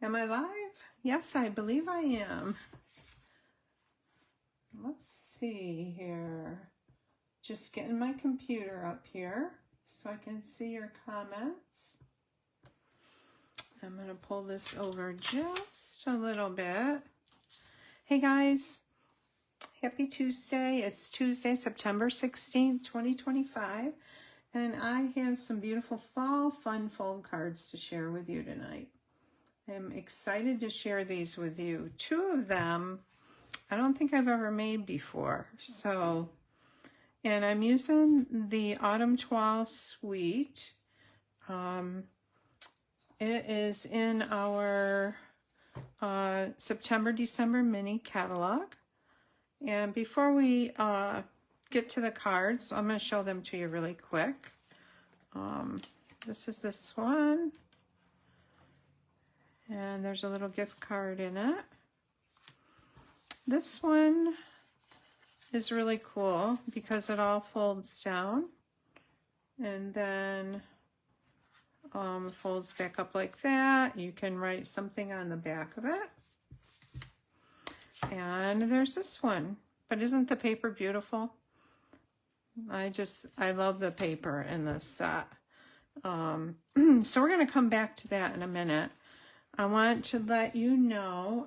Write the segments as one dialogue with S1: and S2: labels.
S1: Am I live? Yes, I believe I am. Let's see here. Just getting my computer up here so I can see your comments. I'm going to pull this over just a little bit. Hey guys, happy Tuesday. It's Tuesday, September 16th, 2025. And I have some beautiful fall fun fold cards to share with you tonight. I'm excited to share these with you. Two of them I don't think I've ever made before. So, and I'm using the Autumn Toile Suite. It is in our September-December mini catalog. And before we get to the cards, I'm going to show them to you really quick. This is this one. And there's a little gift card in it. This one is really cool because it all folds down and then folds back up like that. You can write something on the back of it. And there's this one. But isn't the paper beautiful? I love the paper in this set. So we're going to come back to that in a minute. I want to let you know,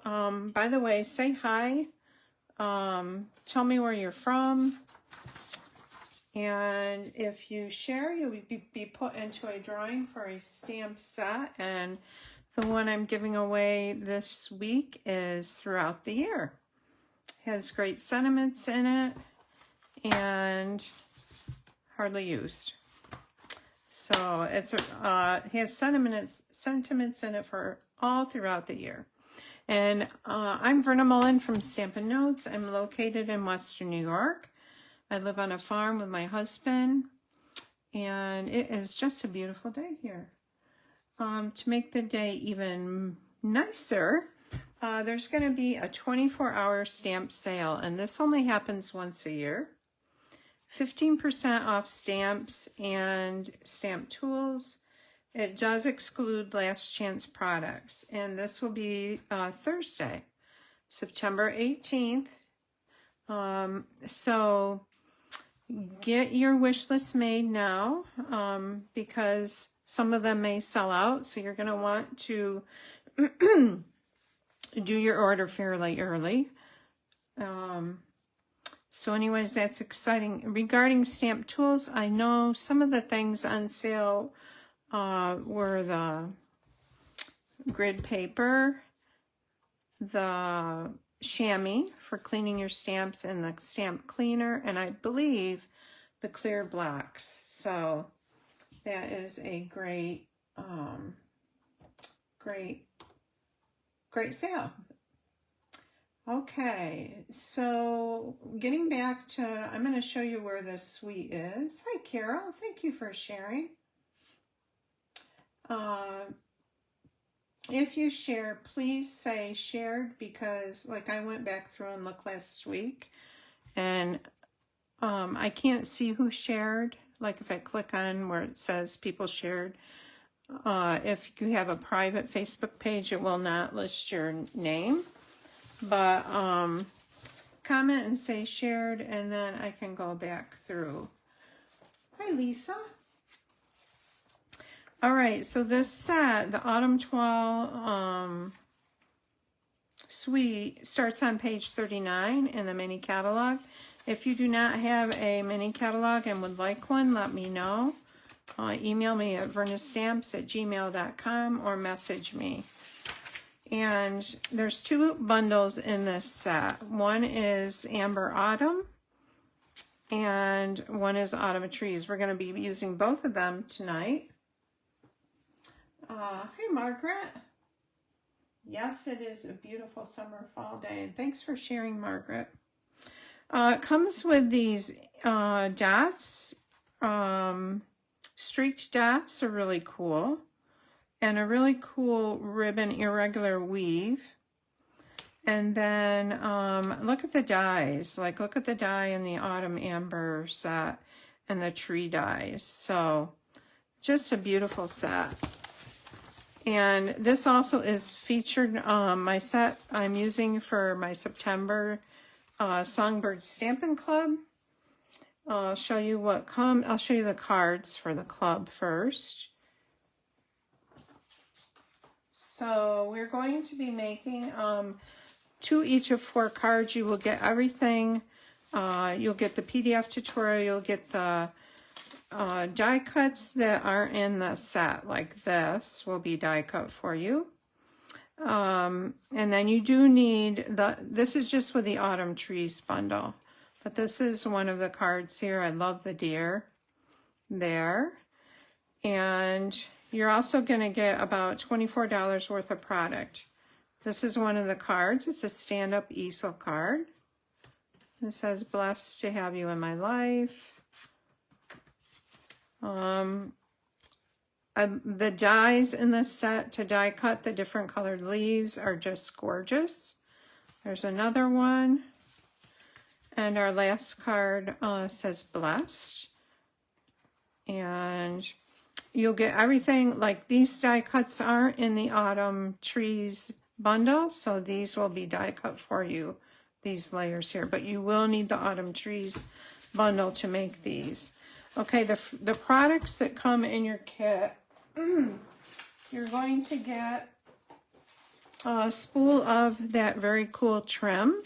S1: by the way, say hi. Tell me where you're from. And if you share, you'll be put into a drawing for a stamp set. And the one I'm giving away this week is Throughout the Year. It has great sentiments in it and hardly used. So it has sentiments in it for all throughout the year. And I'm Verna Mullen from Stampin Notes. I'm located in Western New York. I live on a farm with my husband. And it is just a beautiful day here. To make the day even nicer, there's going to be a 24-hour stamp sale. And this only happens once a year. 15% off stamps and stamp tools. It does exclude last chance products. And this will be Thursday, September 18th. So get your wish list made now because some of them may sell out. So you're going to want to do your order fairly early. So anyways, that's exciting. Regarding stamp tools, I know some of the things on sale were the grid paper, the chamois for cleaning your stamps, and the stamp cleaner, and I believe the clear blocks. So that is a great sale. Okay, so getting back to, I'm going to show you where this suite is. Hi, Carol. Thank you for sharing. If you share, please say shared because, like, I went back through and looked last week, and I can't see who shared. Like, if I click on where it says people shared, if you have a private Facebook page, it will not list your name. But comment and say shared, and then I can go back through. Hi, Lisa. All right, so this set, the Autumn Toile Suite, starts on page 39 in the mini catalog. If you do not have a mini catalog and would like one, let me know. Email me at vernastamps@gmail.com or message me. And there's two bundles in this set. One is Amber Autumn, and one is Autumn Trees. We're going to be using both of them tonight. Hey, Margaret. Yes, it is a beautiful summer fall day, and thanks for sharing, Margaret. It comes with these dots. Streaked dots are really cool. And a really cool ribbon irregular weave. And then look at the dies. Like, look at the die in the Autumn Amber set and the tree dies. So just a beautiful set. And this also is featured my set I'm using for my September Songbird Stampin' Club. I'll show you I'll show you the cards for the club first. So we're going to be making 2 each of 4 cards. You will get everything. You'll get the PDF tutorial. You'll get the die cuts that are in the set, like this will be die cut for you. And then you do need this is just with the Autumn Trees bundle, but this is one of the cards here. I love the deer there. And you're also going to get about $24 worth of product. This is one of the cards. It's a stand-up easel card. It says, blessed to have you in my life. The dies in this set to die cut the different colored leaves are just gorgeous. There's another one. And our last card says blessed. And you'll get everything, like these die cuts aren't in the Autumn Trees bundle, so these will be die cut for you, these layers here. But you will need the Autumn Trees bundle to make these. Okay, the products that come in your kit, you're going to get a spool of that very cool trim,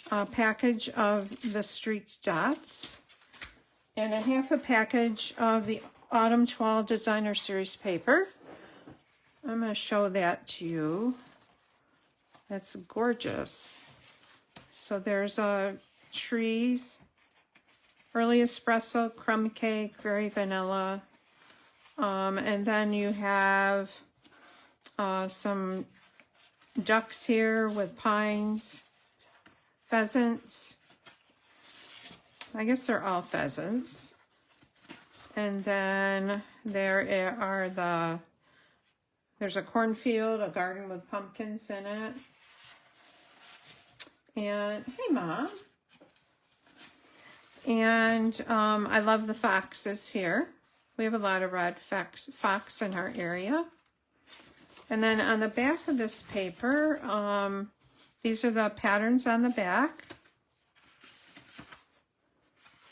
S1: a package of the streaked dots, and a half a package of the Autumn Toile Designer Series paper. I'm going to show that to you. That's gorgeous. So there's trees, early espresso, crumb cake, very vanilla. And then you have some ducks here with pines, pheasants. I guess they're all pheasants. And then there are there's a cornfield, a garden with pumpkins in it. And, hey, Mom. And I love the foxes here. We have a lot of red fox in our area. And then on the back of this paper, these are the patterns on the back.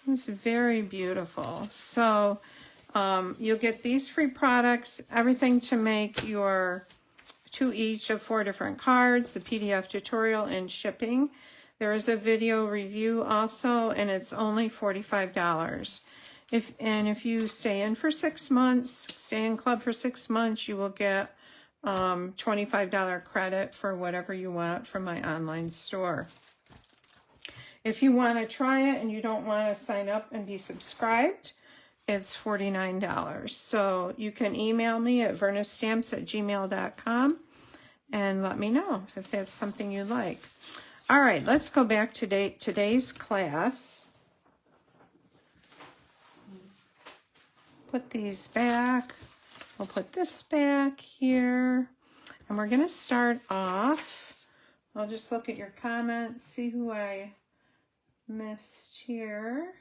S1: It's very beautiful. So you'll get these free products, everything to make your 2 each of 4 different cards, the PDF tutorial, and shipping. There is a video review also, and it's only $45. If you stay in for 6 months, stay in club for 6 months, you will get $25 credit for whatever you want from my online store. If you want to try it and you don't want to sign up and be subscribed, it's $49. So you can email me at vernastamps@gmail.com and let me know if that's something you like. All right, let's go back to today's class. Put these back. We'll put this back here. And we're going to start off. I'll just look at your comments, see who I missed here.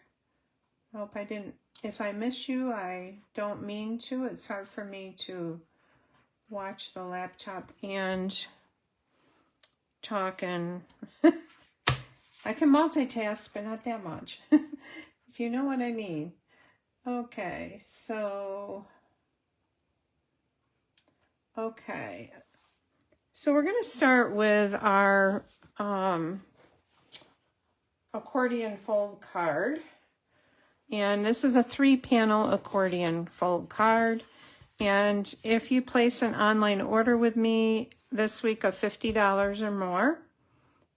S1: I hope I didn't. If I miss you, I don't mean to. It's hard for me to watch the laptop and talk, and I can multitask, but not that much, if you know what I mean. Okay, so we're going to start with our accordion fold card. And this is a 3-panel accordion fold card. And if you place an online order with me this week of $50 or more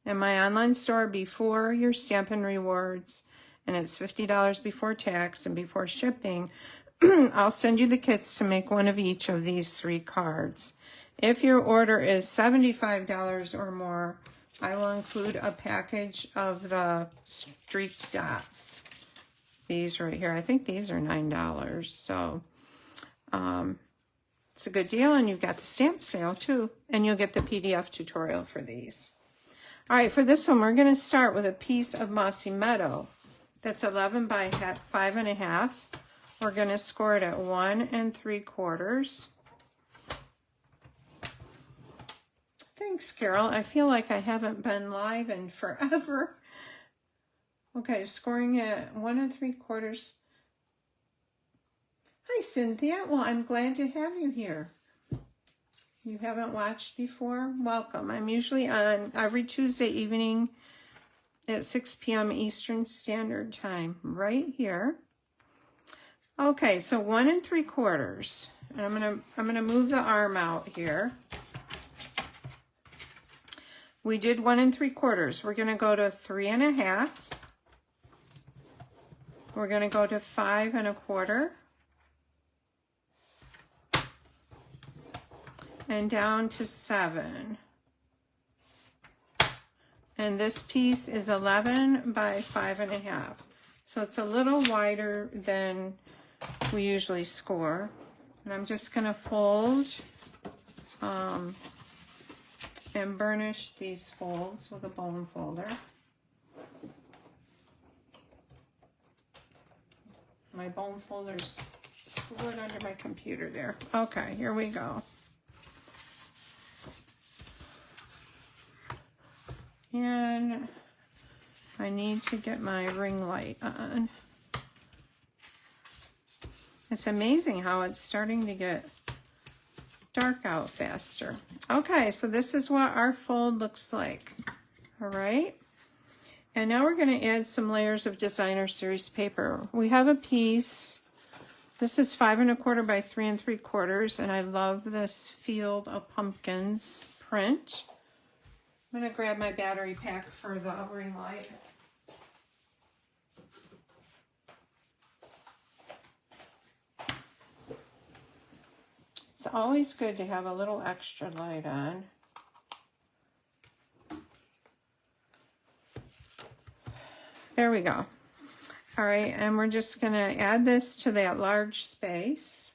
S1: in my online store before your Stampin Rewards, and it's $50 before tax and before shipping, I'll send you the kits to make one of each of these 3 cards. If your order is $75 or more, I will include a package of the streaked dots. These right here, I think these are $9. So it's a good deal, and you've got the stamp sale too, and you'll get the PDF tutorial for these. All right, for this one, we're going to start with a piece of Mossy Meadow that's 11 by 5.5. We're going to score it at 1 3/4. Thanks, Carol. I feel like I haven't been live in forever. Okay, scoring at 1 3/4. Hi, Cynthia. Well, I'm glad to have you here. You haven't watched before? Welcome. I'm usually on every Tuesday evening at 6 p.m. Eastern Standard Time, right here. Okay, so 1 3/4. And I'm gonna move the arm out here. We did 1 3/4. We're gonna go to 3 1/2. We're gonna go to 5 1/4. And down to 7. And this piece is 11 by 5 1/2. So it's a little wider than we usually score. And I'm just gonna fold and burnish these folds with a bone folder. My bone folder's slid under my computer there. Okay, here we go. And I need to get my ring light on. It's amazing how it's starting to get dark out faster. Okay, so this is what our fold looks like. All right. And now we're going to add some layers of designer series paper. We have a piece. This is 5 1/4 by 3 3/4, and I love this Field of Pumpkins print. I'm going to grab my battery pack for the ring light. It's always good to have a little extra light on. There we go. All right, and we're just going to add this to that large space.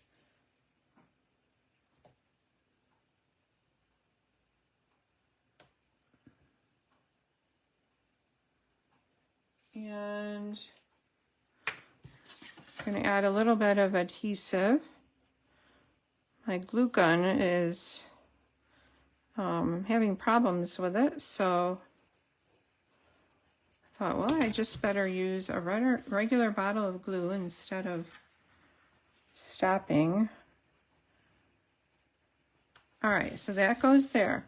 S1: And I'm going to add a little bit of adhesive. My glue gun is having problems with it, so I thought, well, I just better use a regular bottle of glue instead of stopping. All right, so that goes there.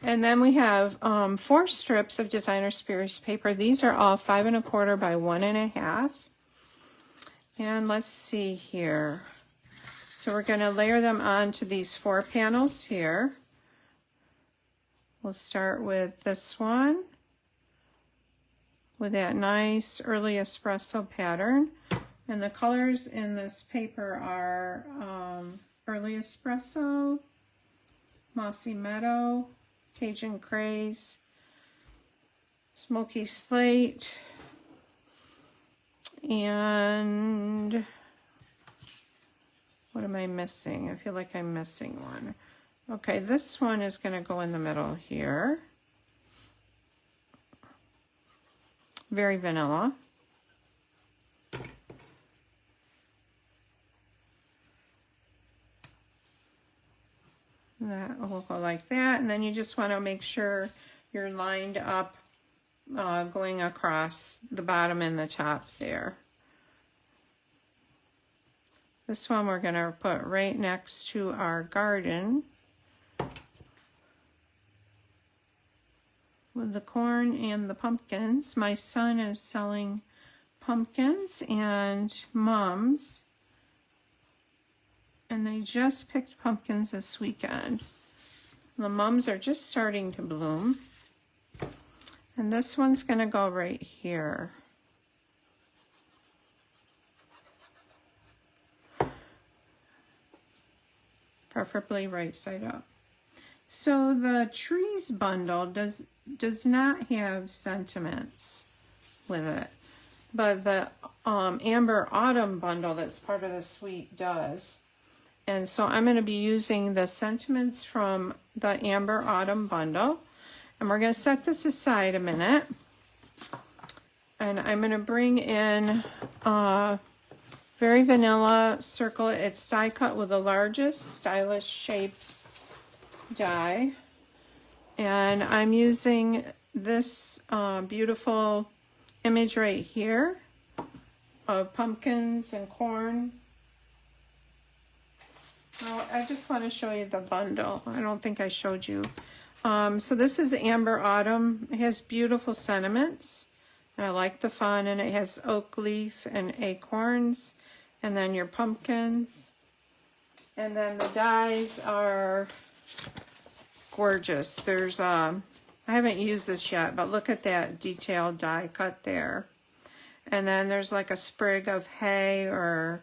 S1: And then we have 4 strips of designer series paper. These are all 5 1/4 by 1 1/2. And let's see here. So we're going to layer them onto these 4 panels here. We'll start with this one with that nice early espresso pattern. And the colors in this paper are early espresso, mossy meadow, Cajun craze, smoky slate, and what am I missing? I feel like I'm missing one. Okay, this one is going to go in the middle here. Very vanilla. That will go like that, and then you just want to make sure you're lined up going across the bottom and the top there. This one we're going to put right next to our garden with the corn and the pumpkins. My son is selling pumpkins and mums, and they just picked pumpkins this weekend. The mums are just starting to bloom. And this one's going to go right here. Preferably right side up. So the trees bundle does not have sentiments with it, but the Amber Autumn bundle that's part of the suite does. And so I'm going to be using the sentiments from the Amber Autumn bundle. And we're going to set this aside a minute. And I'm going to bring in very vanilla circle. It's die cut with the largest Stylish Shapes die. And I'm using this beautiful image right here of pumpkins and corn. Oh, I just want to show you the bundle. I don't think I showed you. So this is Amber Autumn. It has beautiful sentiments. And I like the fun, and it has oak leaf and acorns, and then your pumpkins. And then the dies are gorgeous. There's, I haven't used this yet, but look at that detailed die cut there. And then there's like a sprig of hay or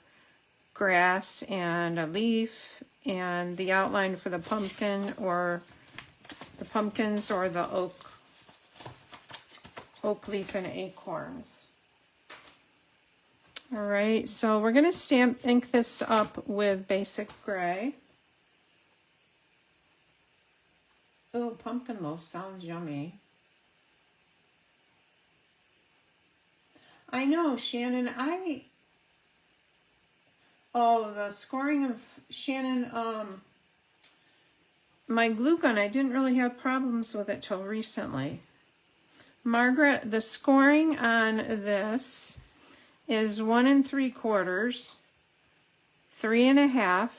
S1: grass and a leaf, and the outline for the pumpkin or the pumpkins or the oak leaf and acorns. All right, so we're going to ink this up with basic gray. Oh, pumpkin loaf sounds yummy. I know, Shannon, oh, the scoring of Shannon, my glue gun, I didn't really have problems with it till recently. Margaret, the scoring on this is 1 3/4, 3 1/2,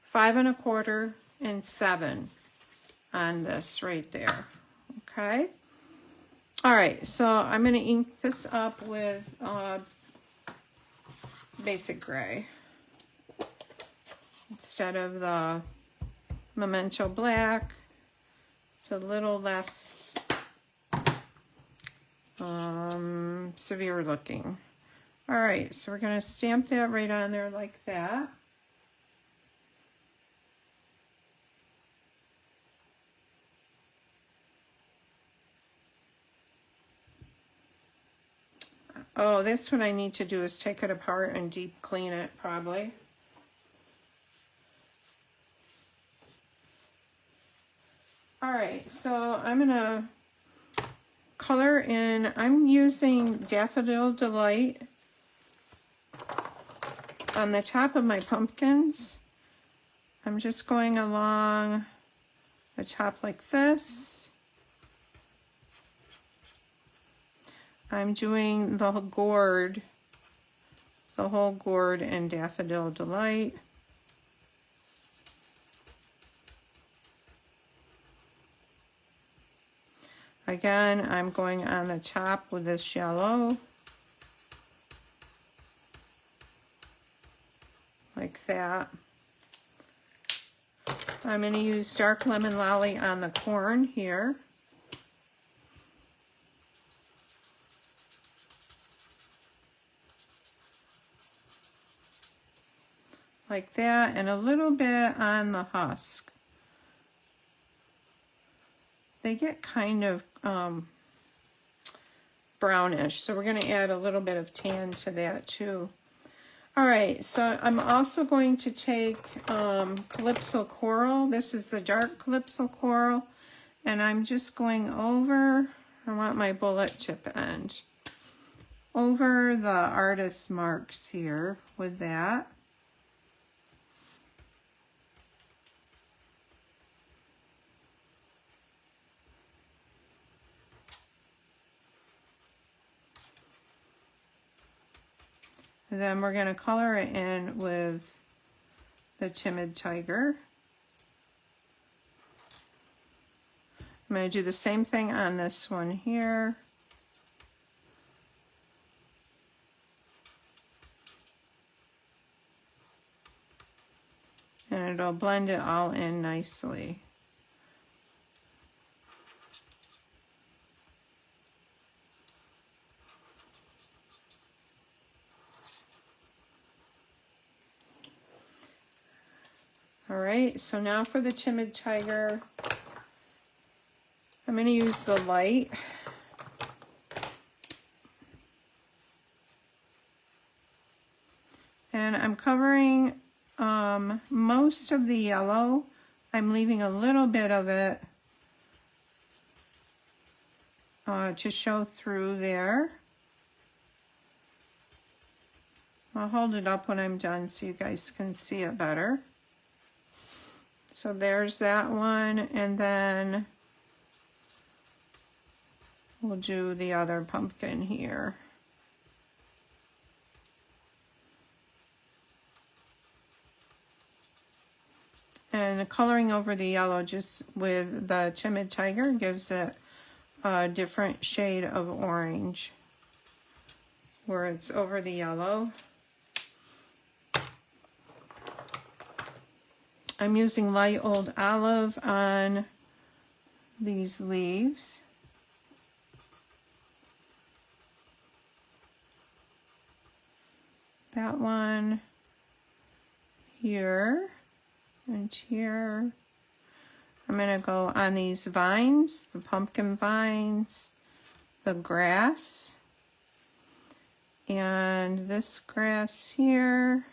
S1: 5 1/4, and 7 on this right there. Okay. All right, so I'm going to ink this up with basic gray instead of the Memento Black. It's a little less severe looking. All right, so we're going to stamp that right on there like that. Oh, that's what I need to do, is take it apart and deep clean it probably. All right, so I'm gonna color in, I'm using Daffodil Delight on the top of my pumpkins. I'm just going along the top like this. I'm doing the gourd, the whole gourd in Daffodil Delight. Again, I'm going on the top with this yellow, like that. I'm going to use Dark Lemon Lolly on the corn here. Like that, and a little bit on the husk. They get kind of brownish, so we're going to add a little bit of tan to that too. All right, so I'm also going to take Calypso Coral. This is the dark Calypso Coral, and I'm just going over, I want my bullet tip end, over the artist marks here with that. And then we're going to color it in with the Timid Tiger. I'm going to do the same thing on this one here. And it'll blend it all in nicely. All right, so now for the Timid Tiger, I'm going to use the light. And I'm covering most of the yellow. I'm leaving a little bit of it to show through there. I'll hold it up when I'm done so you guys can see it better. So there's that one, and then we'll do the other pumpkin here. And the coloring over the yellow just with the Timid Tiger gives it a different shade of orange where it's over the yellow. I'm using light old olive on these leaves. That one here and here. I'm going to go on these vines, the pumpkin vines, the grass, and this grass here.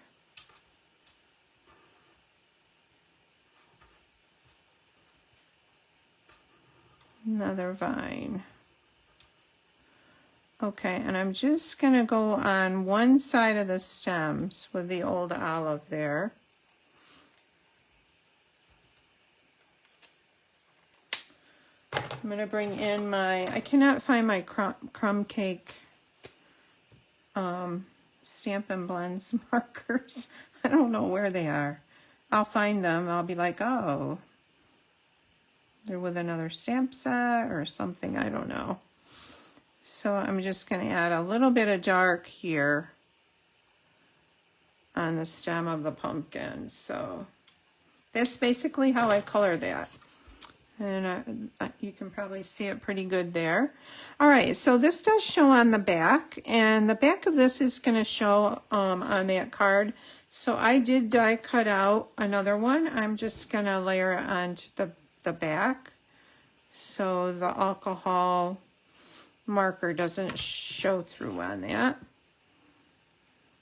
S1: Another vine. Okay, and I'm just going to go on one side of the stems with the old olive there. I'm going to bring in my, I cannot find my crumb cake Stampin' Blends markers. I don't know where they are. I'll find them. I'll be like, oh, they're with another stamp set or something. I don't know. So I'm just going to add a little bit of dark here on the stem of the pumpkin. So that's basically how I color that. And you can probably see it pretty good there. All right, so this does show on the back, and the back of this is going to show on that card. So I did die cut out another one. I'm just going to layer it onto the back so the alcohol marker doesn't show through on that.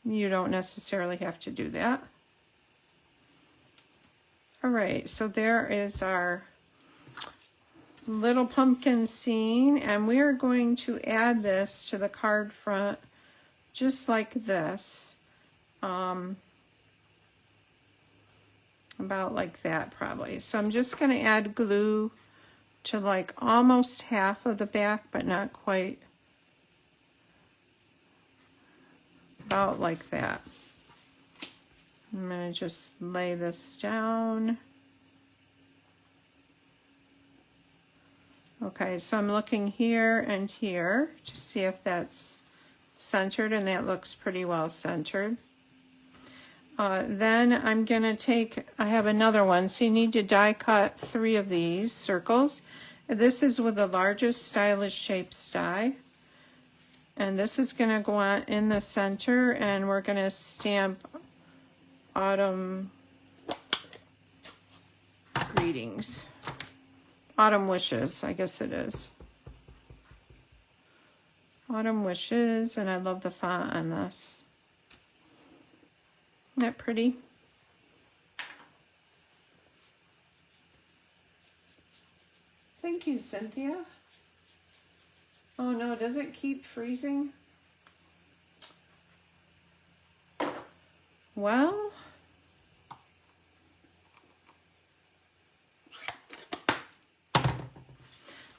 S1: You don't necessarily have to do that. All right, so there is our little pumpkin scene, and we are going to add this to the card front just like this, about like that probably. So I'm just going to add glue to like almost half of the back, but not quite, about like that. I'm going to just lay this down. Okay, so I'm looking here and here to see if that's centered, and that looks pretty well centered. Then I'm going to take, I have another one, so you need to die cut 3 of these circles. This is with the largest Stylish Shapes die. And this is going to go on in the center, and we're going to stamp Autumn Greetings. Autumn Wishes, I guess it is. Autumn Wishes, and I love the font on this. Isn't that pretty? Thank you, Cynthia. Oh no, does it keep freezing? Well,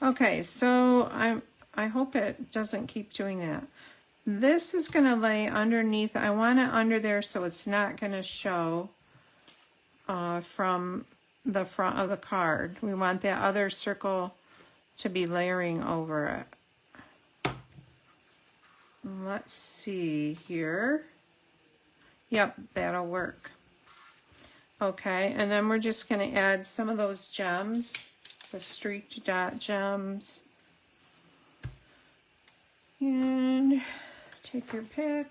S1: okay, so I hope it doesn't keep doing that. This is going to lay underneath. I want it under there so it's not going to show from the front of the card. We want that other circle to be layering over it. Let's see here. Yep, that'll work. Okay, and then we're just going to add some of those gems, the streaked dot gems. And take your pick.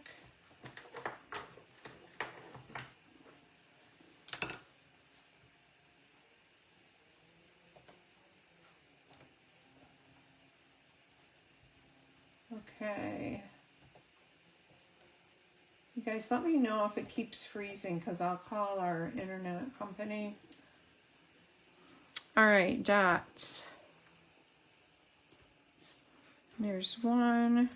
S1: Okay. You guys let me know if it keeps freezing, because I'll call our internet company. All right, dots. There's one.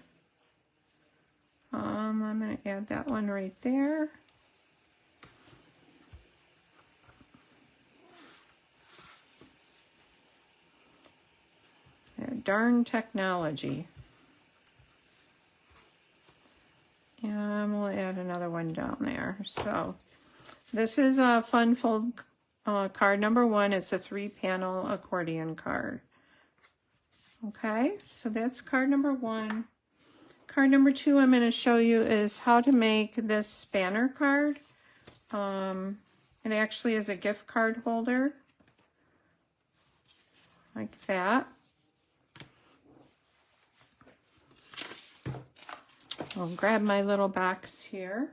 S1: I'm going to add that one right there. Add darn technology. And we'll add another one down there. So this is a Fun Fold card number 1. It's a 3-panel accordion card. Okay, so that's card number 1. Card number 2 I'm going to show you is how to make this banner card. It actually is a gift card holder, like that. I'll grab my little box here.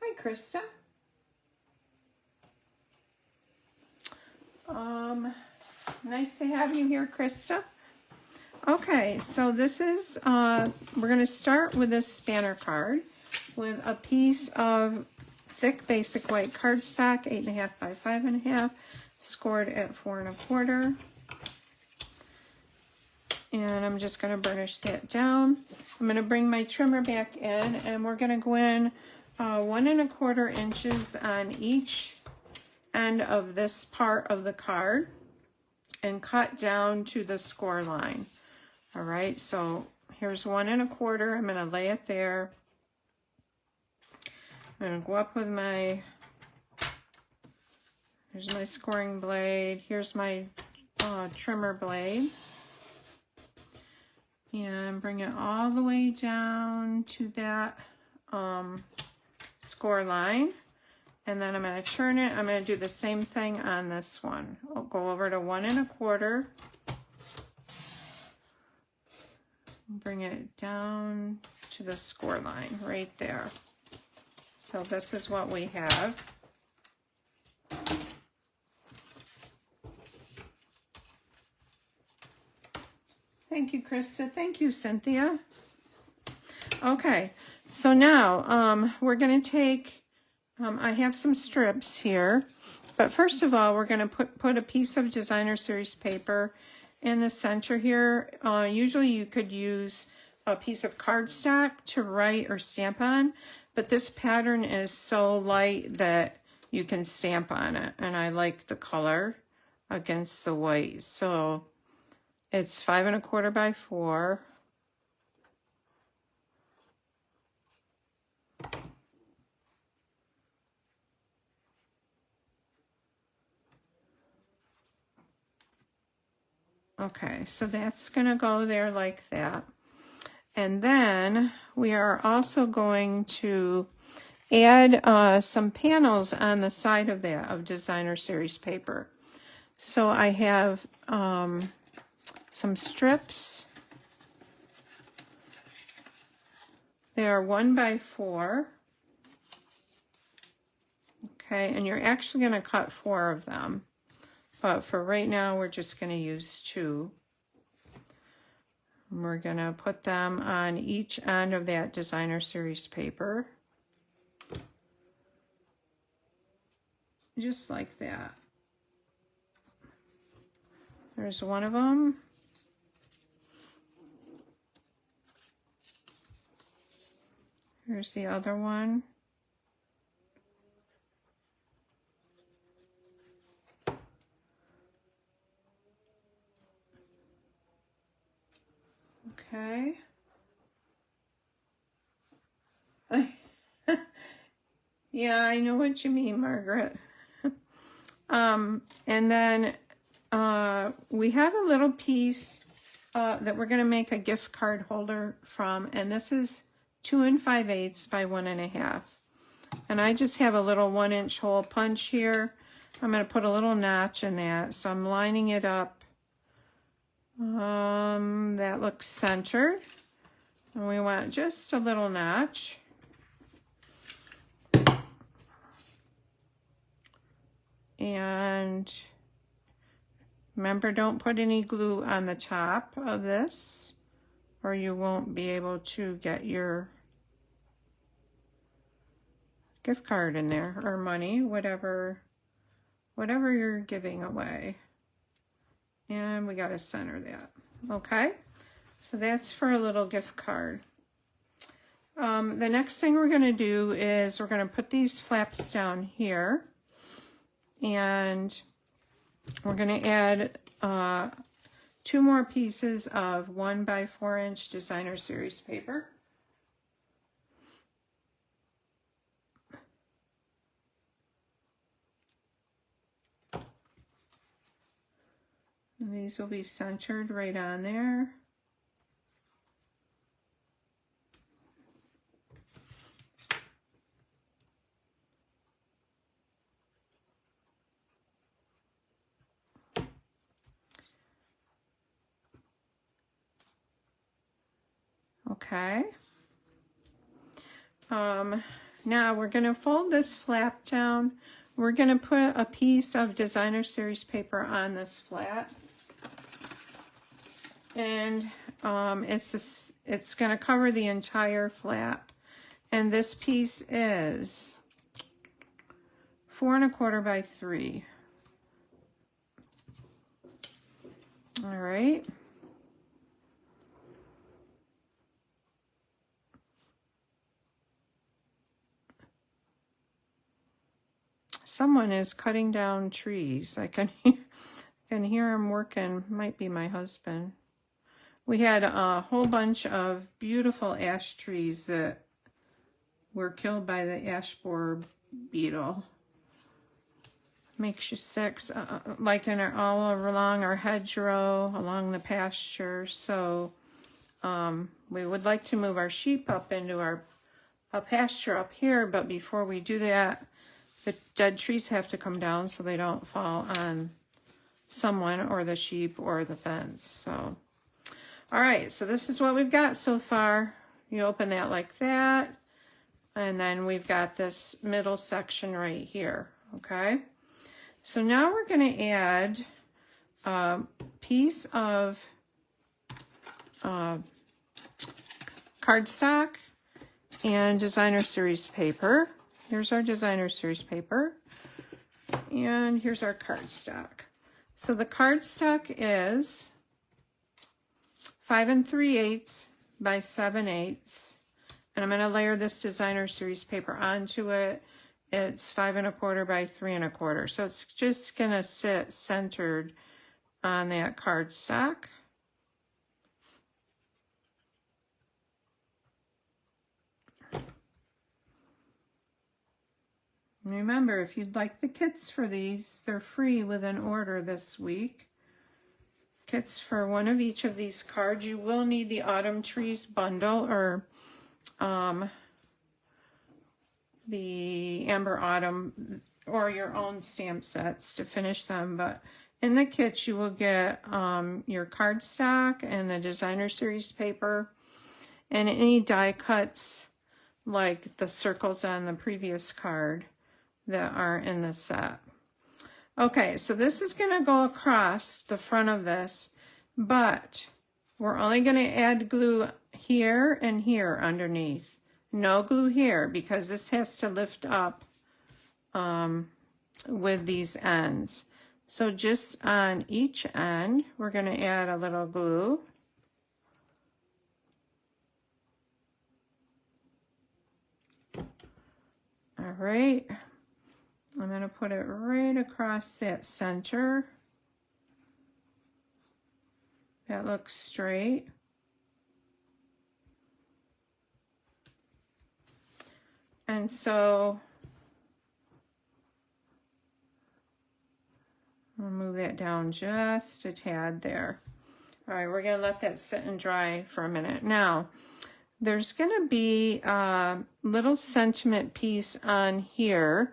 S1: Hi, Krista. Nice to have you here, Krista. Okay, so this is, we're going to start with this banner card with a piece of thick basic white cardstock, 8.5 by 5.5, scored at 4 1/4. And I'm just going to burnish that down. I'm going to bring my trimmer back in, and we're going to go in 1 1/4 inches on each end of this part of the card and cut down to the score line. All right, so here's 1 1/4. I'm going to lay it there. I'm going to go up with my, here's my scoring blade. Here's my trimmer blade. And bring it all the way down to that score line. And then I'm going to turn it. I'm going to do the same thing on this one. I'll go over to 1 1/4. Bring it down to the score line right there. So this is what we have. Thank you, Krista. Thank you, Cynthia. Okay, so now we're going to take, I have some strips here, but first of all, we're going to put a piece of designer series paper in the center here. Usually you could use a piece of cardstock to write or stamp on, but this pattern is so light that you can stamp on it, and I like the color against the white. So it's 5 1/4 by 4. Okay, so that's going to go there like that. And then we are also going to add some panels on the side of that, of designer series paper. So I have some strips. They are 1 by 4. Okay, and you're actually going to cut 4 of them. But for right now, we're just going to use 2. And we're going to put them on each end of that designer series paper. Just like that. There's one of them. Here's the other one. Okay. Yeah, I know what you mean, Margaret. And then we have a little piece that we're going to make a gift card holder from, and this is 2 5/8 by 1 1/2. And I just have a little 1-inch hole punch here. I'm going to put a little notch in that, so I'm lining it up. That looks centered, and we want just a little notch. And remember, don't put any glue on the top of this, or you won't be able to get your gift card in there, or money, whatever you're giving away. And we got to center that. Okay, so that's for a little gift card. The next thing we're going to do is we're going to put these flaps down here, and we're going to add 2 more pieces of 1 by 4 inch designer series paper. And these will be centered right on there. Okay. Now we're going to fold this flap down. We're going to put a piece of designer series paper on this flat. And it's going to cover the entire flap. And this piece is 4 1/4 by 3. All right. Someone is cutting down trees. I can hear him working. Might be my husband. We had a whole bunch of beautiful ash trees that were killed by the ash borer beetle. Makes you sick, like all along our hedgerow, along the pasture. So we would like to move our sheep up into a pasture up here, but before we do that, the dead trees have to come down so they don't fall on someone or the sheep or the fence. So, all right, so this is what we've got so far. You open that like that, and then we've got this middle section right here, okay? So now we're going to add a piece of cardstock and designer series paper. Here's our designer series paper, and here's our cardstock. So the cardstock is 5 3/8 by 7/8, and I'm going to layer this designer series paper onto it. It's 5 1/4 by 3 1/4, so it's just going to sit centered on that cardstock. Remember, if you'd like the kits for these, they're free with an order this week. Kits for one of each of these cards. You will need the Autumn Trees bundle or the Amber Autumn or your own stamp sets to finish them. But in the kits, you will get your cardstock and the designer series paper and any die cuts like the circles on the previous card that are in the set. Okay, so this is going to go across the front of this, but we're only going to add glue here and here underneath. No glue here because this has to lift up with these ends. So just on each end, we're going to add a little glue. All right. I'm going to put it right across that center. That looks straight. And so I'll move that down just a tad there. All right, we're going to let that sit and dry for a minute. Now, there's going to be a little sentiment piece on here.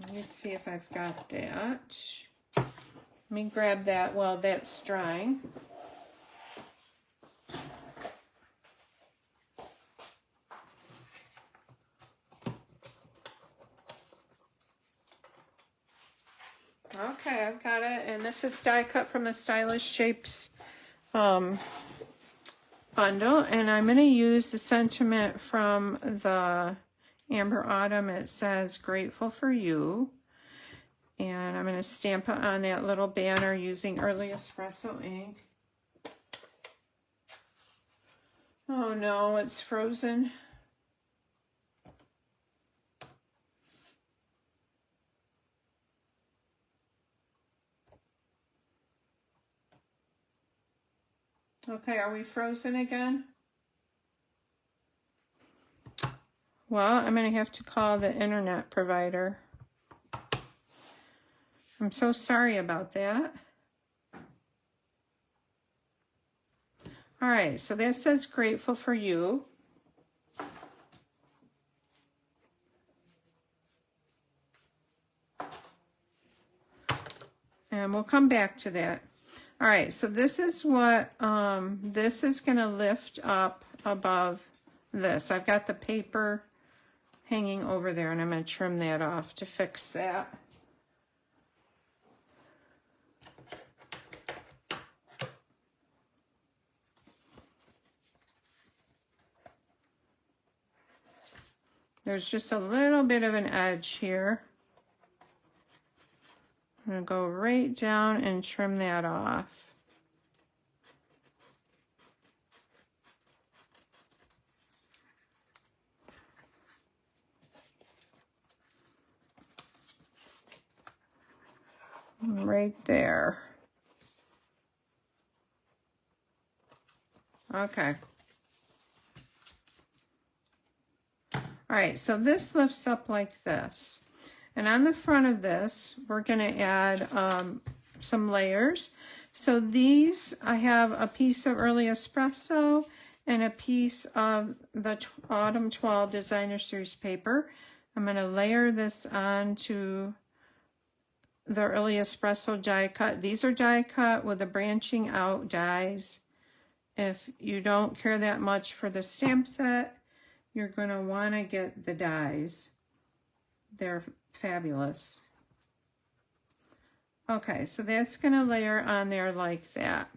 S1: Let me see if I've got that. Let me grab that while that's drying. Okay, I've got it, and this is die cut from the Stylish Shapes bundle, and I'm going to use the sentiment from the Amber Autumn. It says, "Grateful for you," and I'm going to stamp it on that little banner using Early Espresso ink. Oh no, it's frozen. Okay, are we frozen again? Well, I'm going to have to call the internet provider. I'm so sorry about that. All right, so that says grateful for you. And we'll come back to that. All right, so this is what, this is going to lift up above this. I've got the paper hanging over there, and I'm going to trim that off to fix that. There's just a little bit of an edge here. I'm going to go right down and trim that off. Right there. Okay. All right, so this lifts up like this. And on the front of this, we're going to add some layers. So these, I have a piece of early espresso and a piece of the Autumn Toile Designer Series paper. I'm going to layer this onto the early espresso die cut. These are die cut with the branching out dies. If you don't care that much for the stamp set, you're going to want to get the dies. They're fabulous. Okay, so that's going to layer on there like that.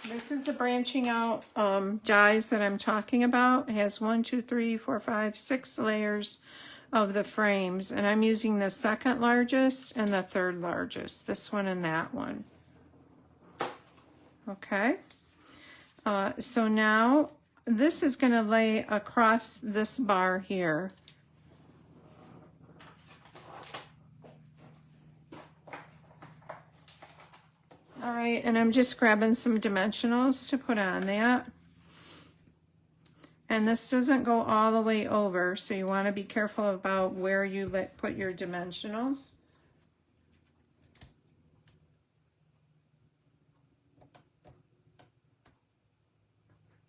S1: This is the branching out dies that I'm talking about. It has 1, 2, 3, 4, 5, 6 layers of the frames, and I'm using the second largest and the third largest, this one and that one. Okay, so now this is going to lay across this bar here. All right, and I'm just grabbing some dimensionals to put on that. And this doesn't go all the way over, so you want to be careful about where you put your dimensionals.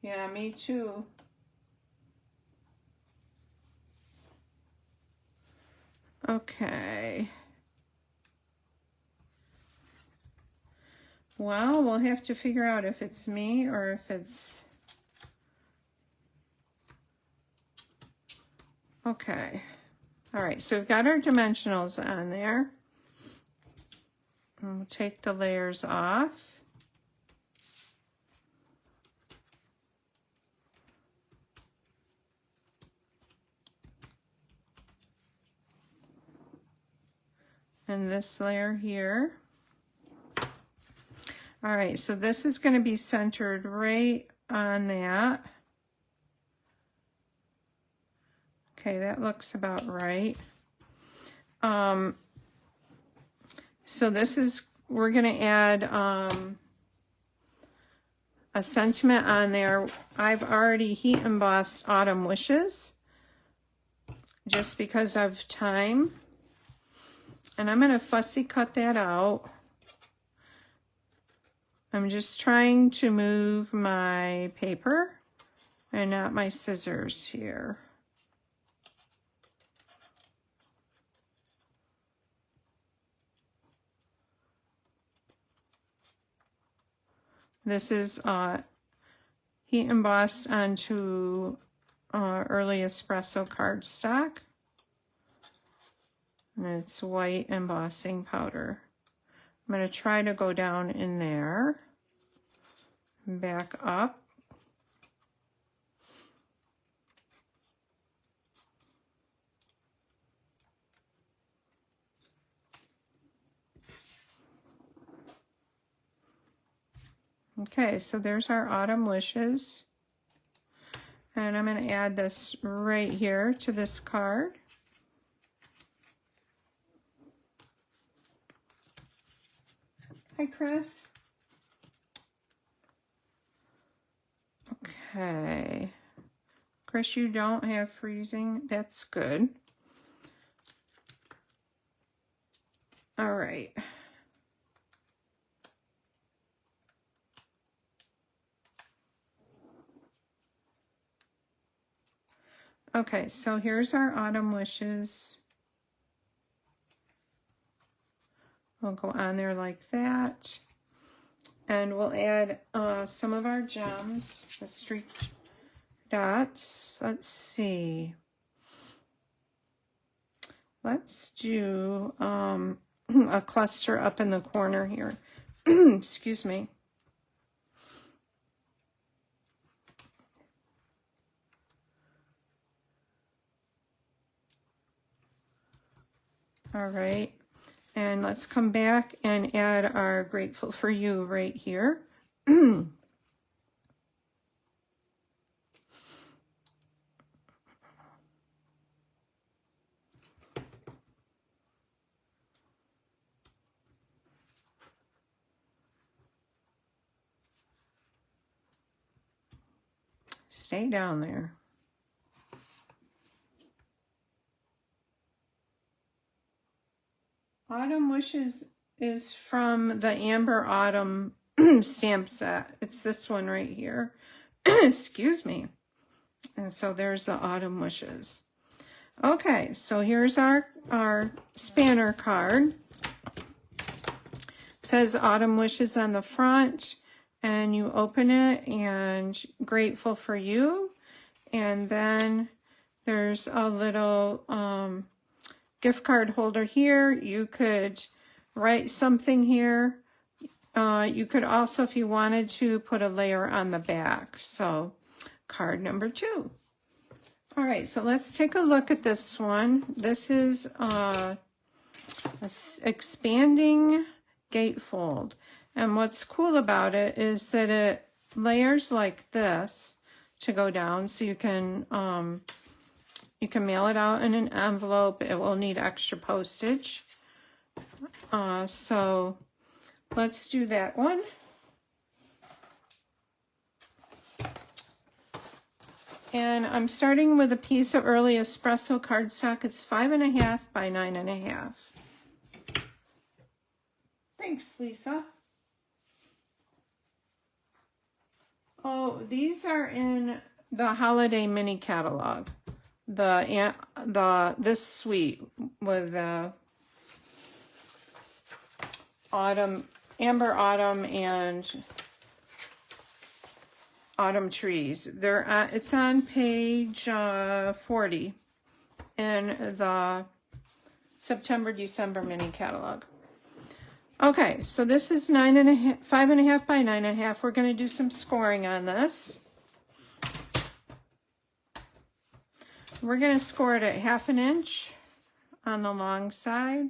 S1: Yeah, me too. Okay. Well, we'll have to figure out if it's me or if it's... Okay. All right, so we've got our dimensionals on there. We'll take the layers off. And this layer here. All right, so this is going to be centered right on that. Okay, that looks about right. So this is, we're going to add a sentiment on there. I've already heat embossed Autumn Wishes just because of time. And I'm going to fussy cut that out. I'm just trying to move my paper and not my scissors here. This is heat embossed onto early espresso cardstock. And it's white embossing powder. I'm going to try to go down in there, back up. Okay, so there's our Autumn Wishes. And I'm going to add this right here to this card. Hi, Chris. Okay. Chris, you don't have freezing. That's good. All right. Okay, so here's our Autumn Wishes. We'll go on there like that. And we'll add some of our gems, the streak dots. Let's see. Let's do a cluster up in the corner here. Excuse me. All right. And let's come back and add our Grateful for You right here. Stay down there. Autumn Wishes is from the Amber Autumn stamp set. It's this one right here. Excuse me. And so there's the Autumn Wishes. Okay, so here's our spanner card. It says Autumn Wishes on the front, and you open it and Grateful for You. And then there's a little gift card holder here. You could write something here. You could also, if you wanted to, put a layer on the back. So card number 2. All right, so let's take a look at this one. This is a expanding gatefold. And what's cool about it is that it layers like this to go down, so you can mail it out in an envelope. It will need extra postage. So let's do that one. And I'm starting with a piece of early espresso cardstock. It's 5.5 by 9.5. Thanks, Lisa. Oh, these are in the holiday mini catalog. This suite with Amber Autumn and Autumn Trees. It's on page 40 in the September-December mini catalog. Okay, so this is 5.5 by 9.5. We're going to do some scoring on this. We're going to score it at 1/2 inch on the long side.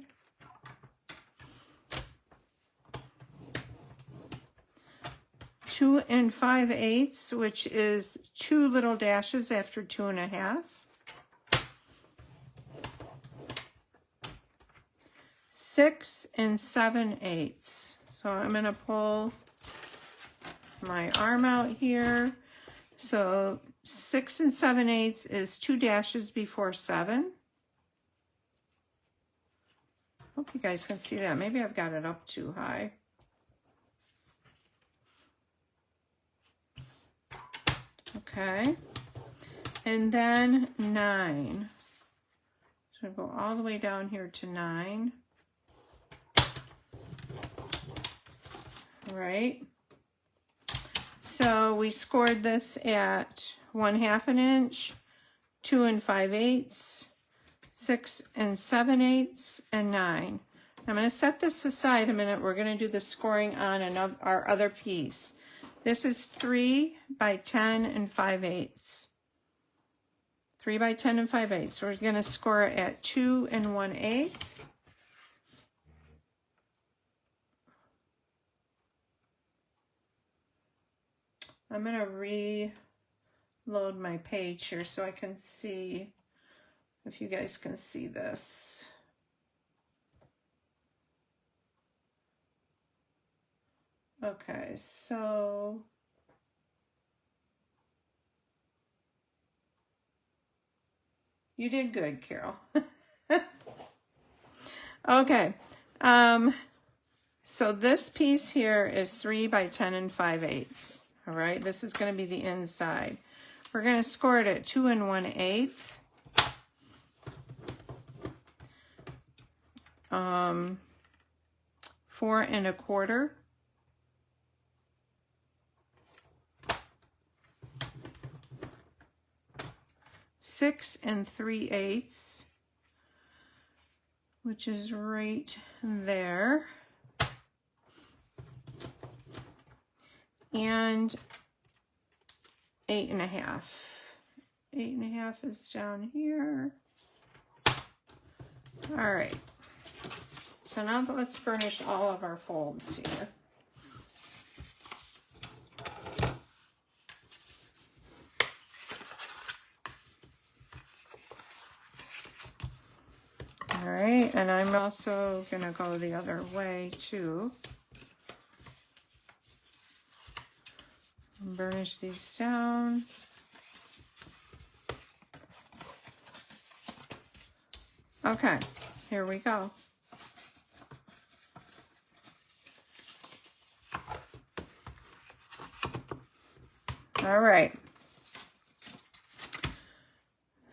S1: Two and 5/8, which is 2 little dashes after 2.5. 6 and 7/8. So I'm going to pull my arm out here. So 6 and 7/8 is 2 dashes before 7. Hope you guys can see that. Maybe I've got it up too high. Okay. And then 9. So I go all the way down here to 9. Right. So we scored this at 1/2 inch, 2 and 5/8, 6 and 7/8, and 9. I'm going to set this aside a minute. We're going to do the scoring on our other piece. This is 3 by 10 and 5/8. 3 by 10 and 5/8. So we're going to score it at 2 and 1/8. I'm going to reload my page here so I can see if you guys can see this. Okay, so you did good, Carol. Okay, so this piece here is 3 by 10 and 5/8. All right, this is going to be the inside. We're going to score it at 2 1/8. 4 1/4. 6 3/8, which is right there. And 8 1/2. 8 1/2 is down here. All right. So now let's burnish all of our folds here. All right, and I'm also going to go the other way too. Burnish these down. Okay, here we go. All right.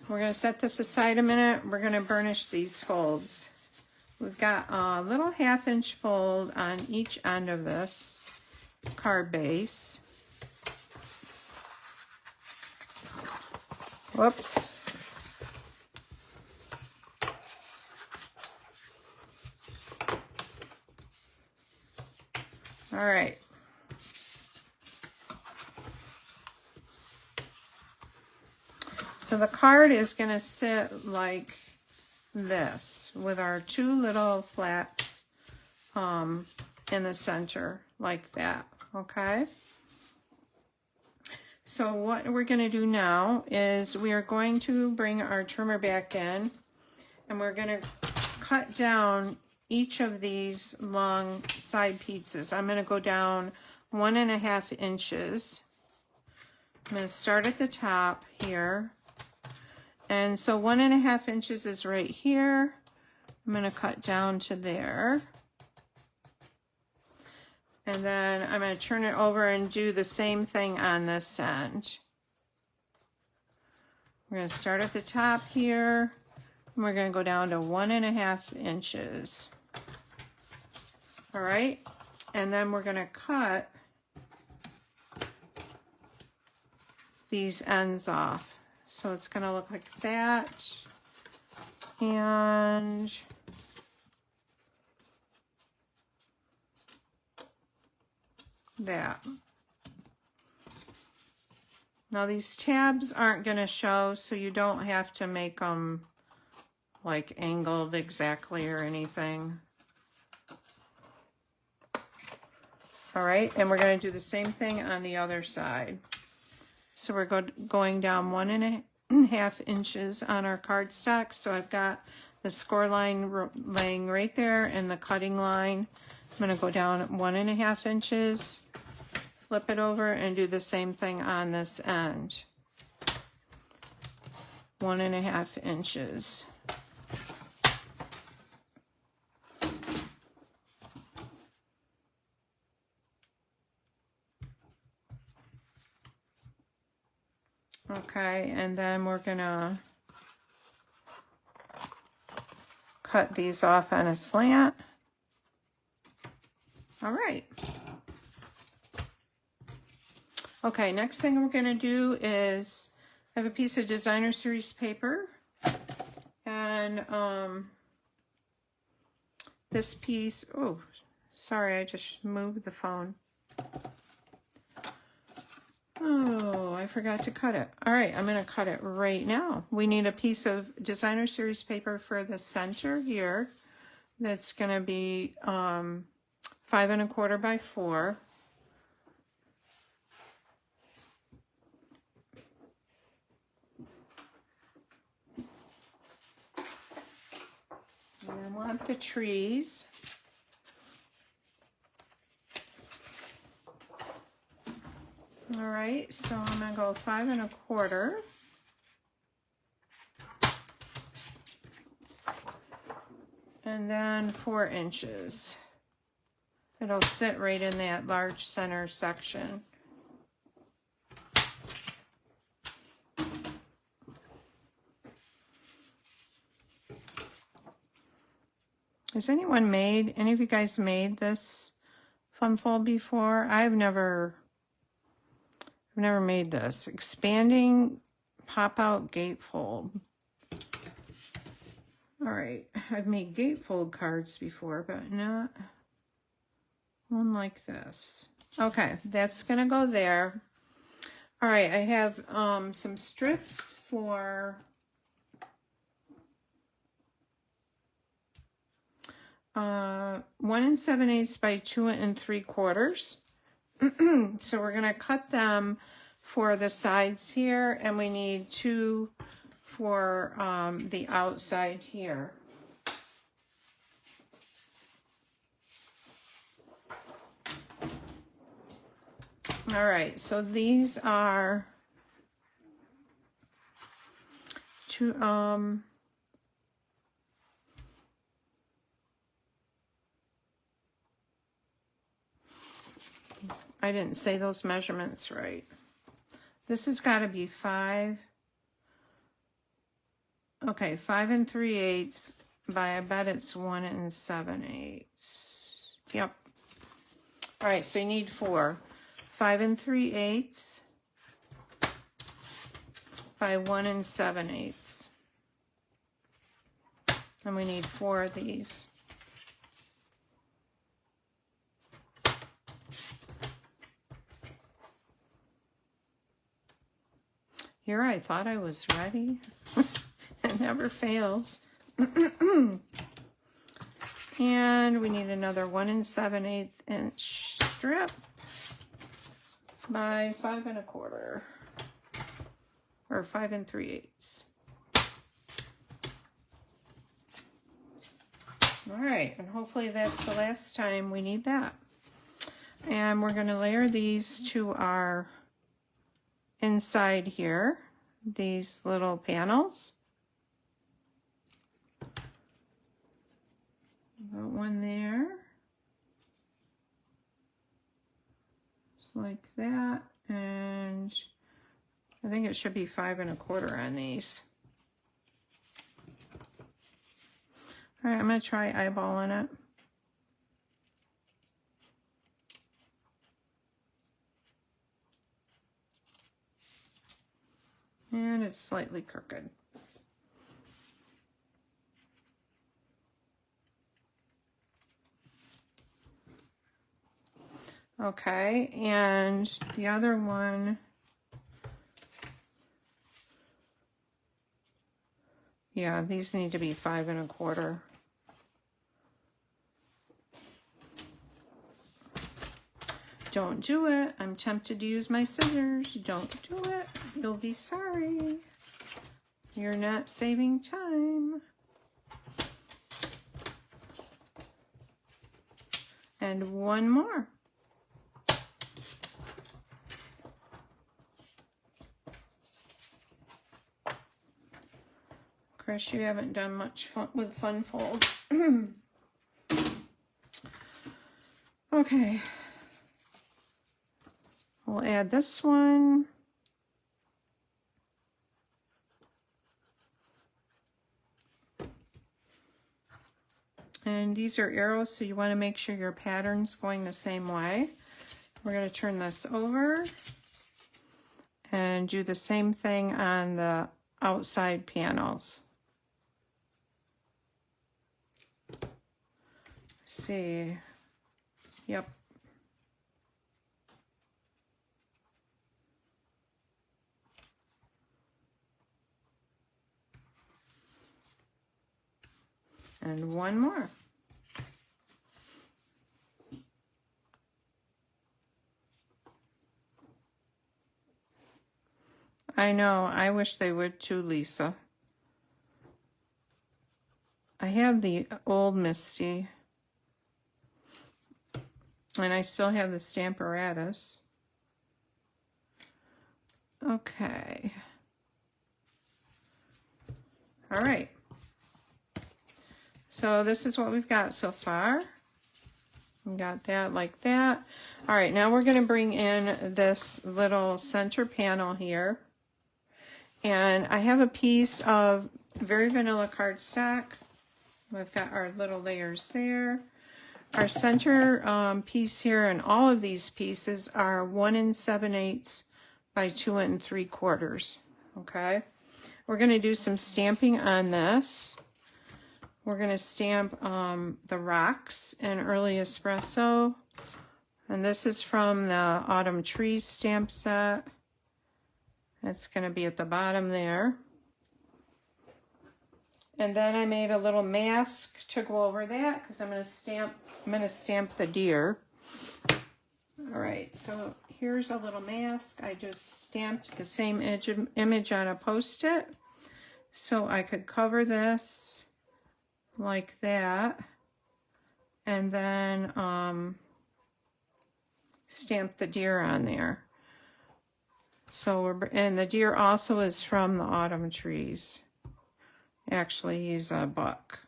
S1: We're going to set this aside a minute. We're going to burnish these folds. We've got a little 1/2 inch fold on each end of this card base. Whoops. All right. So the card is going to sit like this with our 2 little flats in the center like that, okay? So what we're going to do now is we are going to bring our trimmer back in, and we're going to cut down each of these long side pieces. I'm going to go down 1 1/2 inches. I'm going to start at the top here. And so 1 1/2 inches is right here. I'm going to cut down to there. And then I'm going to turn it over and do the same thing on this end. We're going to start at the top here. And we're going to go down to 1 1/2 inches. All right. And then we're going to cut these ends off. So it's going to look like that. And that. Now these tabs aren't going to show, so you don't have to make them like angled exactly or anything. All right, and we're going to do the same thing on the other side. So we're going down 1 1/2 inches on our cardstock. So I've got the score line laying right there and the cutting line. I'm going to go down 1 1/2 inches, flip it over, and do the same thing on this end. 1 1/2 inches. Okay, and then we're gonna cut these off on a slant. All right. Okay, next thing we're gonna do is I have a piece of designer series paper, and this piece, oh, sorry, I just moved the phone. Oh, I forgot to cut it. All right, I'm going to cut it right now. We need a piece of designer series paper for the center here. That's going to be 5 1/4 by 4. I want the trees. All right, so I'm gonna go 5 1/4. And then 4 inches. It'll sit right in that large center section. Has anyone made, any of you guys made this fun fold before? I've never made this. Expanding pop-out gatefold. All right, I've made gatefold cards before, but not one like this. Okay, that's gonna go there. All right, I have some strips for 1 7/8 by 2 3/4. So we're gonna cut them for the sides here, and we need 2 for the outside here. All right, so these are 2 I didn't say those measurements right. This has got to be 5. Okay, 5 3/8 by, I bet it's 1 7/8. Yep. All right, so you need 4. 5 3/8 by 1 7/8. And we need 4 of these. Here I thought I was ready. It never fails. And we need another 1 7/8 inch strip by 5 1/4 or 5 3/8. All right, and hopefully that's the last time we need that. And we're going to layer these to our inside here, these little panels. Got one there, just like that, and I think it should be 5 1/4 on these. All right, I'm going to try eyeballing it. And it's slightly crooked. Okay, and the other one, yeah, these need to be 5 1/4. Don't do it. I'm tempted to use my scissors. Don't do it. You'll be sorry. You're not saving time. And one more. Chris, you haven't done much fun with Fun Fold. Okay. We'll add this one. And these are arrows, so you want to make sure your pattern's going the same way. We're going to turn this over and do the same thing on the outside panels. See. Yep. And one more. I know, I wish they would too, Lisa. I have the old Misty. And I still have the Stamparatus. Okay. All right. So this is what we've got so far. We got that like that. All right, now we're going to bring in this little center panel here. And I have a piece of very vanilla cardstock. We've got our little layers there. Our center piece here, and all of these pieces are 1 7/8 by 2 3/4. Okay, we're going to do some stamping on this. We're going to stamp the rocks in Early Espresso, and this is from the Autumn Trees stamp set. It's going to be at the bottom there. And then I made a little mask to go over that because I'm going to stamp the deer. All right, so here's a little mask. I just stamped the same image on a Post-it so I could cover this like that, and then stamp the deer on there. So and the deer also is from the Autumn Trees. Actually, he's a buck.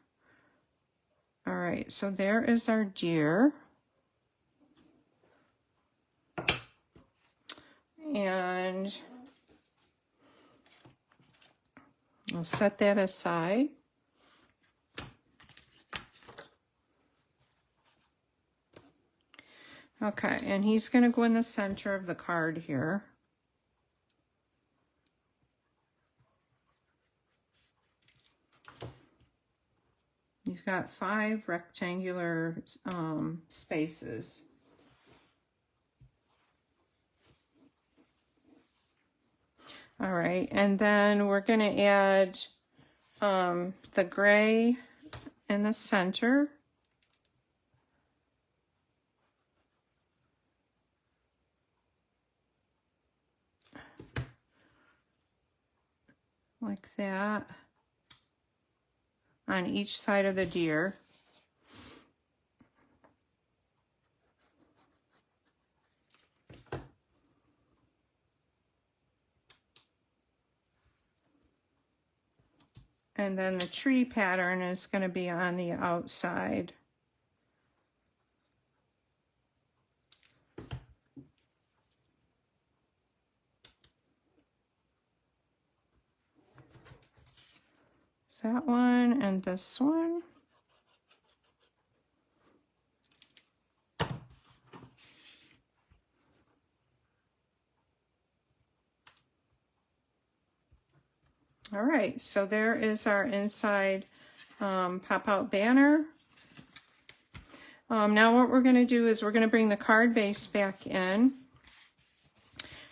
S1: All right, so there is our deer. And I'll set that aside. Okay, and he's going to go in the center of the card here. You've got 5 rectangular spaces. All right, and then we're going to add the gray in the center. Like that. On each side of the deer. And then the tree pattern is going to be on the outside. That one and this one. All right, so there is our inside pop-out banner. Now what we're going to do is we're going to bring the card base back in,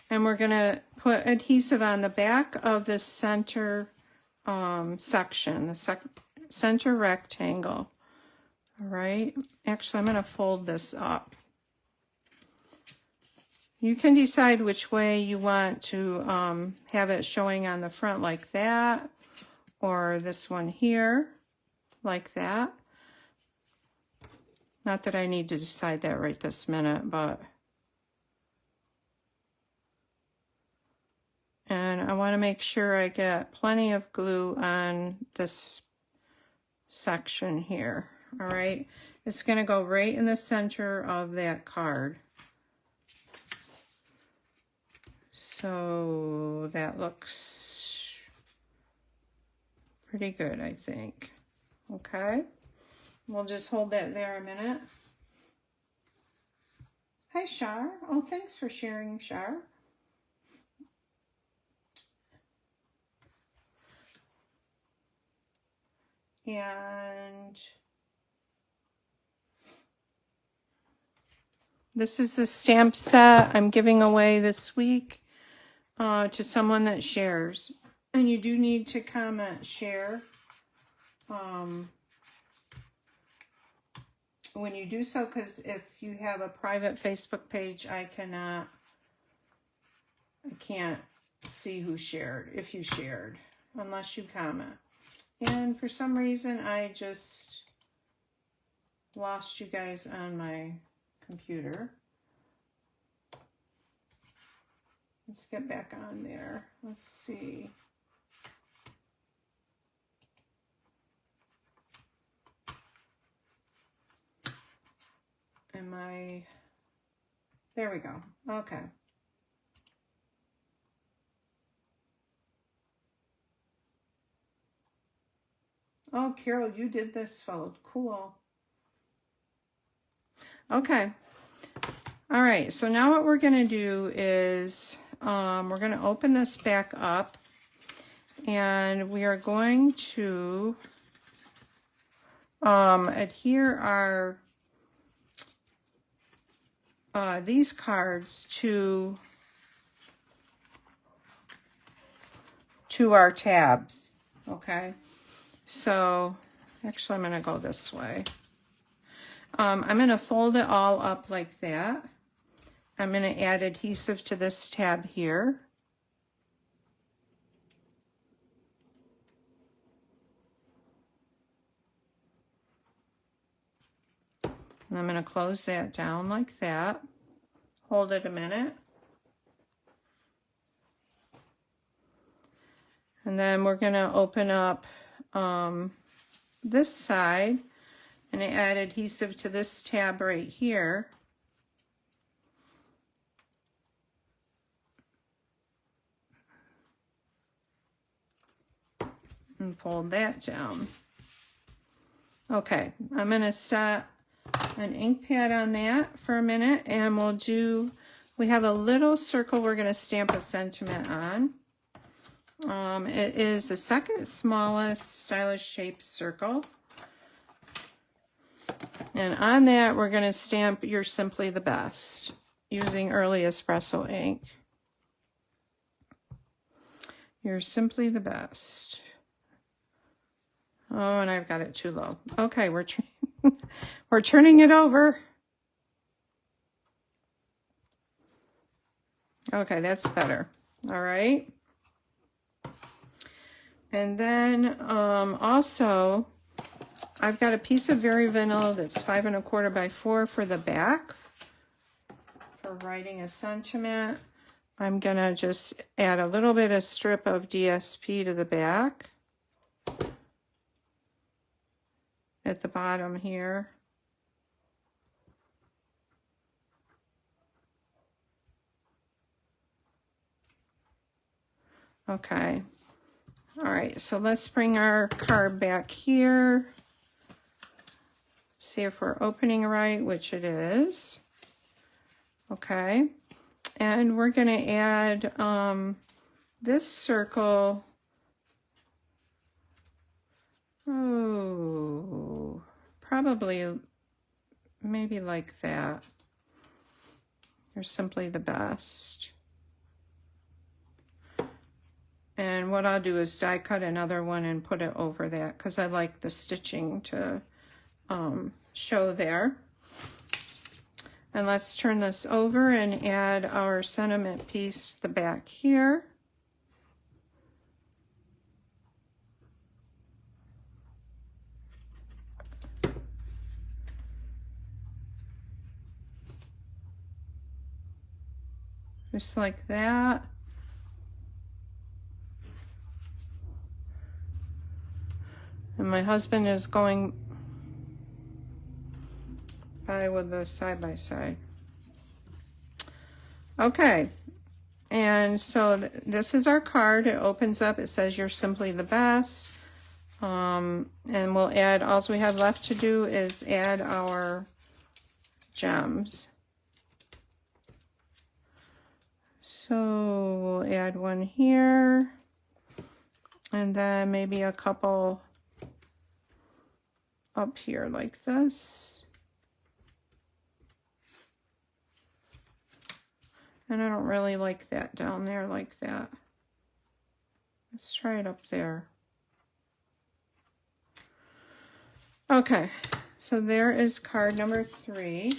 S1: and we're going to put adhesive on the back of the center section, the center rectangle. All right, actually I'm going to fold this up. You can decide which way you want to have it showing on the front, like that, or this one here, like that. Not that I need to decide that right this minute, but... And I want to make sure I get plenty of glue on this section here. All right, it's going to go right in the center of that card. So that looks pretty good, I think. Okay, we'll just hold that there a minute. Hi, Shar. Oh, thanks for sharing, Shar. And this is the stamp set I'm giving away this week to someone that shares. And you do need to comment share when you do so, because if you have a private Facebook page, I can't see who shared, if you shared, unless you comment. And for some reason, I just lost you guys on my computer. Let's get back on there. Let's see. There we go. Okay. Oh, Carol, you did this fold. Cool. Okay. All right. So now what we're going to do is we're going to open this back up, and we are going to adhere our these cards to our tabs. Okay. So actually I'm going to go this way. I'm going to fold it all up like that. I'm going to add adhesive to this tab here. And I'm going to close that down like that. Hold it a minute. And then we're going to open up this side and add adhesive to this tab right here. And fold that down. Okay, I'm going to set an ink pad on that for a minute, and we have a little circle we're going to stamp a sentiment on. It is the second smallest stylish shaped circle. And on that, we're going to stamp "You're Simply the Best" using early espresso ink. You're simply the best. Oh, and I've got it too low. Okay, we're turning it over. Okay, that's better. All right. And then also, I've got a piece of Very Vinyl that's 5 1/4 by 4 for the back for writing a sentiment. I'm gonna just add a little bit of strip of DSP to the back at the bottom here. Okay. All right, so let's bring our card back here. See if we're opening right, which it is. Okay. And we're going to add this circle. Oh, probably maybe like that. You're simply the best. And what I'll do is die cut another one and put it over that because I like the stitching to show there. And let's turn this over and add our sentiment piece to the back here. Just like that. And my husband is going by with the side-by-side. Okay, and so this is our card. It opens up, it says "You're simply the best." And we'll add, all we have left to do is add our gems. So we'll add one here, and then maybe a couple up here like this. And I don't really like that down there like that. Let's try it up there. Okay, so there is card number 3.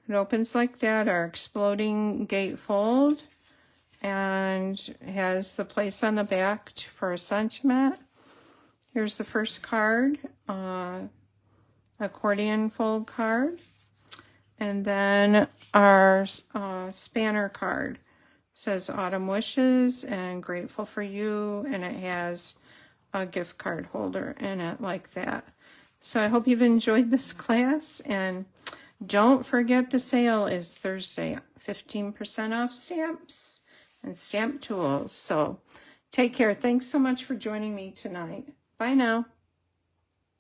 S1: It opens like that, our exploding gatefold. and has the place on the back for a sentiment. Here's the first card, accordion fold card, and then our spanner card says Autumn Wishes and Grateful for You, and it has a gift card holder in it like that. So I hope you've enjoyed this class, and don't forget the sale is Thursday, 15% off stamps and stamp tools. So take care. Thanks so much for joining me tonight. Bye now.